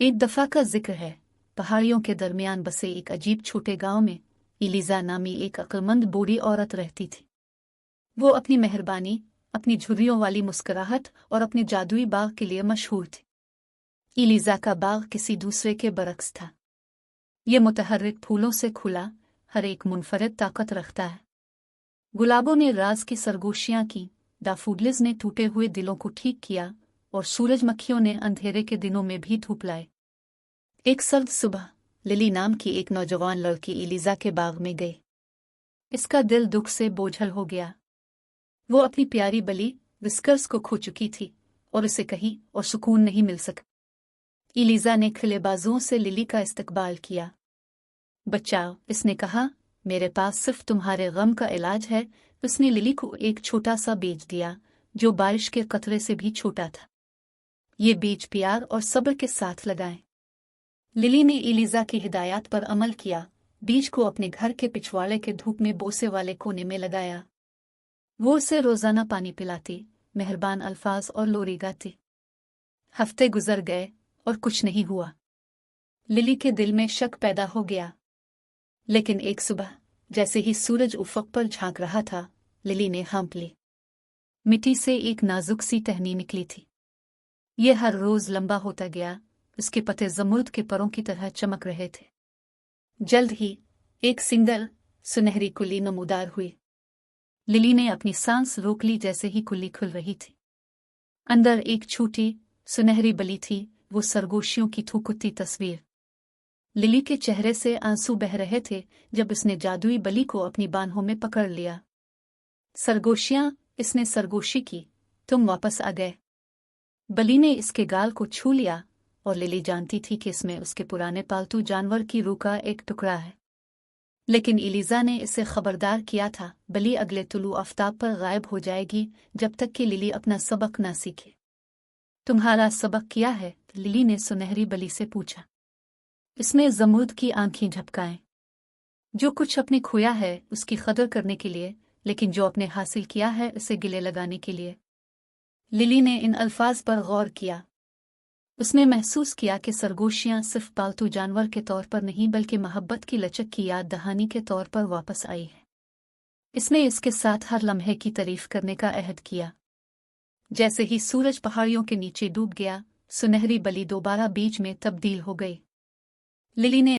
एक दफा का जिक्र है, पहाड़ियों के दरमियान बसे एक अजीब छोटे गांव में इलीजा नामी एक अक्लमंद बूढ़ी औरत रहती थी। वो अपनी मेहरबानी, अपनी झुर्रियों वाली मुस्कुराहट और अपने जादुई बाग के लिए मशहूर थी। इलीजा का बाग किसी दूसरे के बरक्स था। ये मुतहर्रिक फूलों से खुला, हर एक मुनफरद ताकत रखता है। गुलाबों ने राज की सरगोशियां की, दाफूडलिज ने टूटे हुए दिलों को ठीक किया और सूरजमुखियों ने अंधेरे के दिनों में भी धूप लाई। एक सर्द सुबह लिली नाम की एक नौजवान लड़की इलीजा के बाग में गई। इसका दिल दुख से बोझल हो गया। वो अपनी प्यारी बली विस्कर्स को खो चुकी थी और उसे कहीं और सुकून नहीं मिल सका। इलीजा ने खिले बाजुओं से लिली का इस्तकबाल किया। बचाओ, इसने कहा, मेरे पास सिर्फ तुम्हारे गम का इलाज है। उसने लिली को एक छोटा सा बीज दिया जो बारिश के कतरे से भी छोटा था। ये बीज प्यार और सब्र के साथ लगाएं। लिली ने इलीजा की हिदायत पर अमल किया। बीज को अपने घर के पिछवाड़े के धूप में बोसे वाले कोने में लगाया। वो उसे रोजाना पानी पिलाती, मेहरबान अल्फाज और लोरी गाती। हफ्ते गुजर गए और कुछ नहीं हुआ। लिली के दिल में शक पैदा हो गया। लेकिन एक सुबह जैसे ही सूरज उफ़क़ पर झांक रहा था, लिली ने हाँफ ली। मिट्टी से एक नाजुक सी टहनी निकली थी। ये हर रोज लंबा होता गया। उसके पत्ते जमुर्द के परों की तरह चमक रहे थे। जल्द ही एक सिंगल सुनहरी कुल्ली नमूदार हुई। लिली ने अपनी सांस रोक ली जैसे ही कुल्ली खुल रही थी। अंदर एक छोटी सुनहरी बली थी, वो सरगोशियों की थूकुत्ती तस्वीर। लिली के चेहरे से आंसू बह रहे थे जब उसने जादुई बली को अपनी बाहों में पकड़ लिया। सरगोशियां, इसने सरगोशी की, तुम वापस आ गए। बली ने इसके गाल को छू लिया और लिली जानती थी कि इसमें उसके पुराने पालतू जानवर की रूह का एक टुकड़ा है। लेकिन इलीजा ने इसे खबरदार किया था, बली अगले तुलू आफ्ताब पर गायब हो जाएगी जब तक कि लिली अपना सबक ना सीखे। तुम्हारा सबक क्या है? लिली ने सुनहरी बली से पूछा। इसने जमुर्द की आंखें झपकाएं। जो कुछ अपने खोया है उसकी कदर करने के लिए, लेकिन जो अपने हासिल किया है उसे गिले लगाने के लिए। लिली ने इन अल्फाज पर गौर किया। उसने महसूस किया कि सरगोशियां सिर्फ पालतू जानवर के तौर पर नहीं बल्कि मोहब्बत की लचक की याद दहानी के तौर पर वापस आई है। इसने इसके साथ हर लम्हे की तारीफ करने का अहद किया। जैसे ही सूरज पहाड़ियों के नीचे डूब गया, सुनहरी बली दोबारा बीज में तब्दील हो गई। लिली ने